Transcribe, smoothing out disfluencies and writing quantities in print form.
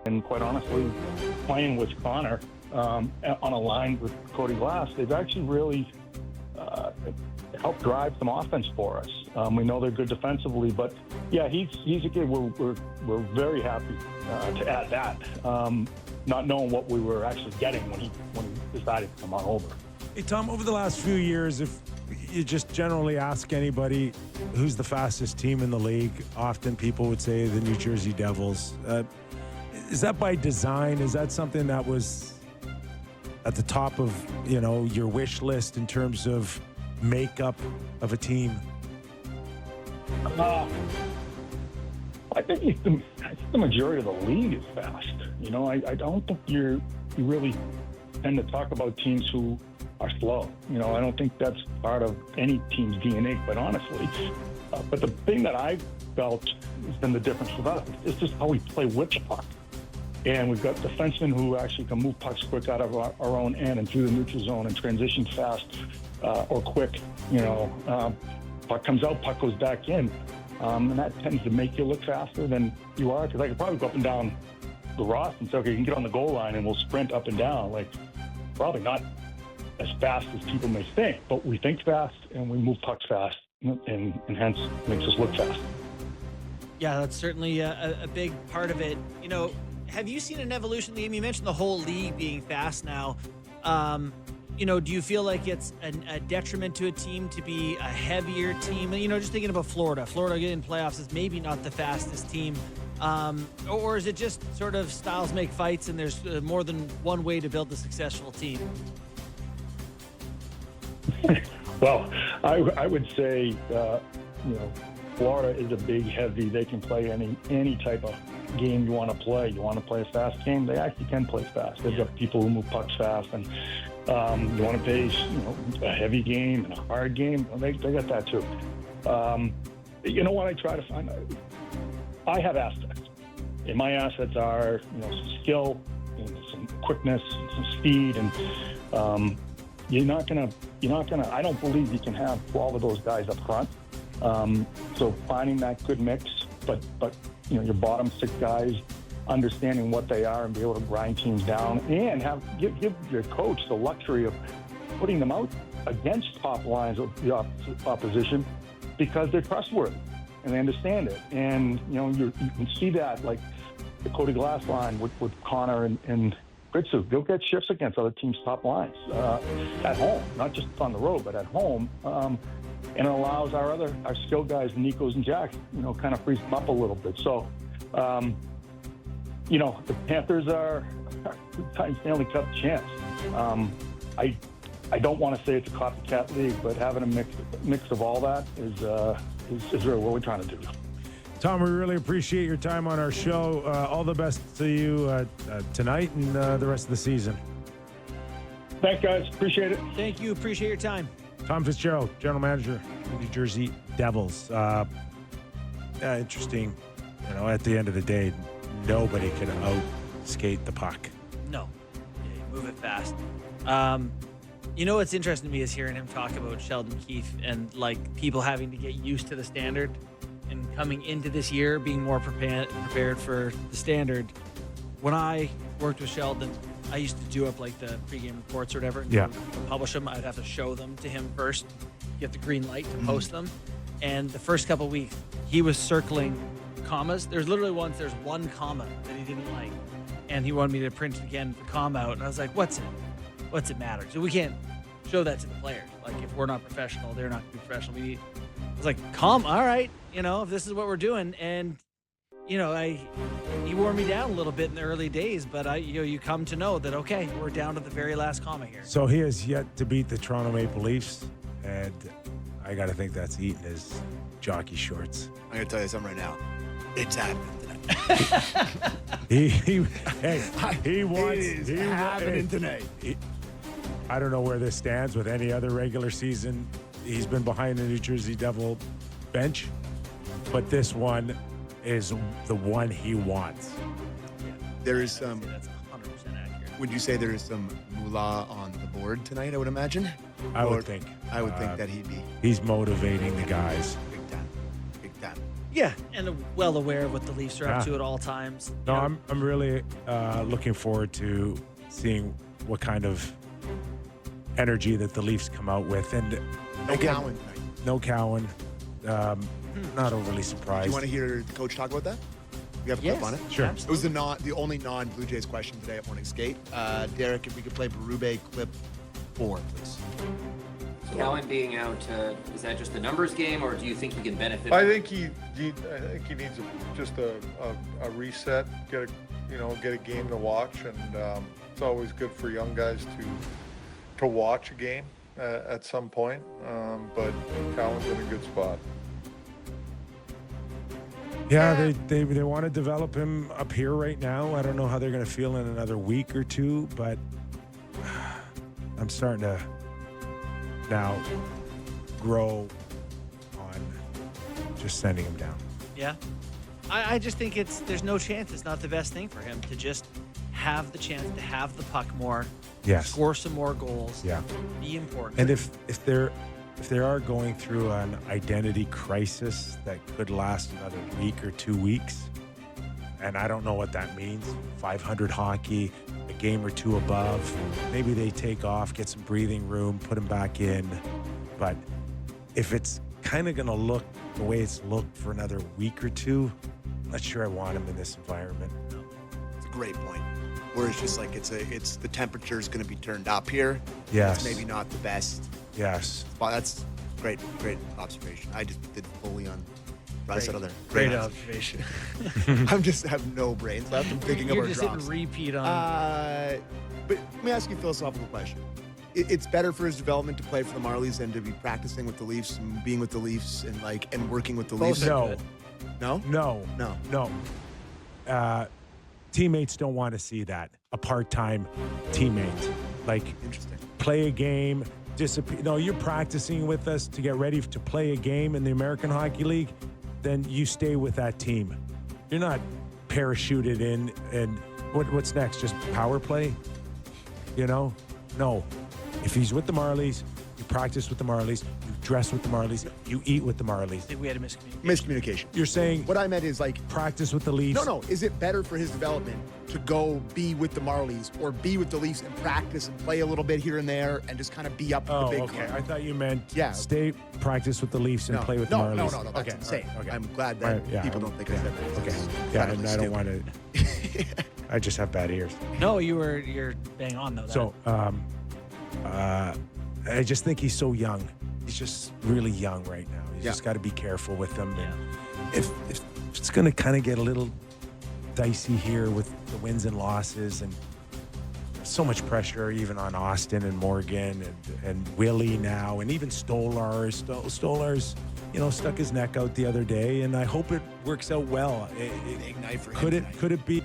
And quite honestly, playing with Connor on a line with Cody Glass, they've actually really helped drive some offense for us. We know they're good defensively, but yeah, he's a kid. We're very happy to add that, not knowing what we were actually getting when he decided to come on over. Hey, Tom, over the last few years, if you just generally ask anybody who's the fastest team in the league, often people would say the New Jersey Devils. Is that by design? Is that something that was at the top of, your wish list in terms of makeup of a team? I think the majority of the league is fast. I don't think you really tend to talk about teams who are slow. I don't think that's part of any team's DNA, quite honestly. But the thing that I've felt has been the difference with us is just how we play with the puck. And we've got defensemen who actually can move pucks quick out of our own end and through the neutral zone and transition fast or quick. Puck comes out, puck goes back in. And that tends to make you look faster than you are. Because I could probably go up and down the Ross and say, okay, you can get on the goal line and we'll sprint up and down. Probably not as fast as people may think, but we think fast and we move pucks fast, and hence makes us look fast. Yeah, that's certainly a big part of it. Have you seen an evolution in the game? You mentioned the whole league being fast now. Do you feel like it's a detriment to a team to be a heavier team? Just thinking about Florida. Florida getting playoffs is maybe not the fastest team. Or is it just sort of styles make fights and there's more than one way to build a successful team? Well, I would say, Florida is a big, heavy. They can play any type of game you want to play. You want to play a fast game, they actually can play fast. They've got people who move pucks fast, and you want to play, a heavy game and a hard game. They got that too. What I try to find, I have assets, and my assets are, some skill, and some quickness, and some speed, and you're not gonna. I don't believe you can have 12 of those guys up front. So finding that good mix, but your bottom 6 guys understanding what they are and be able to grind teams down and give your coach the luxury of putting them out against top lines of the opposition because they're trustworthy and they understand it. And you can see that like the Cody Glass line with Connor and Kypreos. They'll get shifts against other teams' top lines at home, not just on the road, but at home. And it allows our skilled guys, Nikos and Jacks, kind of frees them up a little bit. So, the Panthers are a two-time Stanley Cup champs. I don't want to say it's a copycat league, but having a mix of all that is really what we're trying to do. Tom, we really appreciate your time on our show. All the best to you tonight and the rest of the season. Thanks, guys. Appreciate it. Thank you. Appreciate your time. Tom Fitzgerald, General Manager of the New Jersey Devils. Interesting. At the end of the day, nobody can out-skate the puck. No. Yeah, you move it fast. What's interesting to me is hearing him talk about Sheldon Keefe and, people having to get used to the standard and coming into this year being more prepared for the standard. When I worked with Sheldon, I used to do up the pregame reports or whatever and publish them. I'd have to show them to him first, get the green light to post them. And the first couple of weeks, he was circling commas. There's one comma that he didn't like. And he wanted me to print again the comma out. And I was like, what's it matter? So we can't show that to the players. If we're not professional, they're not going to be professional. I was like, all right, if this is what we're doing. And he wore me down a little bit in the early days, but you come to know that, okay, we're down to the very last comma here. So he has yet to beat the Toronto Maple Leafs, and I got to think that's eating his jockey shorts. I'm going to tell you something right now. It's happening tonight. he wants. It is happening tonight. I don't know where this stands with any other regular season. He's been behind the New Jersey Devil bench, but this one is the one he wants. Yeah. There is some. That's 100% accurate. Would you say there is some moolah on the board tonight? I would imagine. I would think that he'd be. He's motivating the guys. Big time. Big time. Yeah, and well aware of what the Leafs are up Yeah. to at all times. No, You know, I'm really looking forward to seeing what kind of energy that the Leafs come out with. And No again, Cowan tonight. no Cowan. Not overly Do surprised. you want to hear the coach talk about that? You have a clip on it? Sure. It was the only non-Blue Jays question today at Morning Skate. Derek, if we could play Berube clip 4, please. Cowan being out, is that just a numbers game, or do you think he can benefit? I think he needs just a reset, get a game to watch, and it's always good for young guys to watch a game at some point. But Cowan's in a good spot. Yeah, they want to develop him up here right now. I don't know how they're going to feel in another week or two, but I'm starting to now grow on just sending him down. yeah. I just think there's no chance. It's not the best thing for him to just have the chance to have the puck more, Yes. score some more goals, Yeah. be important. And if they are going through an identity crisis that could last another week or 2 weeks, and I don't know what that means, 500 hockey, a game or two above, maybe they take off, get some breathing room, put him back in. But if it's kind of going to look the way it's looked for another week or two, I'm not sure I want him in this environment. It's a great point. Where it's just like it's the temperature's going to be turned up here. Yes. It's maybe not the best. Yes. Well, that's great observation. I just did fully on. I said other. Great observation. I'm just have no brains left. I'm thinking You're of our just drops. hitting repeat on. But let me ask you a philosophical question. It's better for his development to play for the Marlies than to be practicing with the Leafs and being with the Leafs and working with the Leafs. No. No? No. Teammates don't want to see that. A part-time teammate. Like, Interesting. play a game, disappear. No, you're practicing with us to get ready to play a game in the American Hockey League, then you stay with that team. You're not parachuted in and what's next? Just power play? No. If he's with the Marlies, you practice with the Marlies, you dress with the Marlies, you eat with the Marlies. I think we had a miscommunication. Miscommunication. You're saying What I meant is like, practice with the Leafs. no. Is it better for his development to go be with the Marlies or be with the Leafs and practice and play a little bit here and there and just kind of be up with Oh, the big okay. club? I thought you meant Yeah. stay, practice with the Leafs and play with the no, Marlies. No, that's Okay, insane. all right, okay. I'm glad that Right, yeah, people don't think I said that. Okay. That's Yeah, incredibly and I don't stupid. want to. I just have bad ears. No, you're bang on though. So, I just think he's so young. He's just really young right now. You just got to be careful with him. Yeah. And if it's going to kind of get a little dicey here with the wins and losses, and so much pressure even on Austin and Morgan and Willie now, and even Stolarz. Stolarz, stuck his neck out the other day, and I hope it works out well. Big night for him Could tonight. it be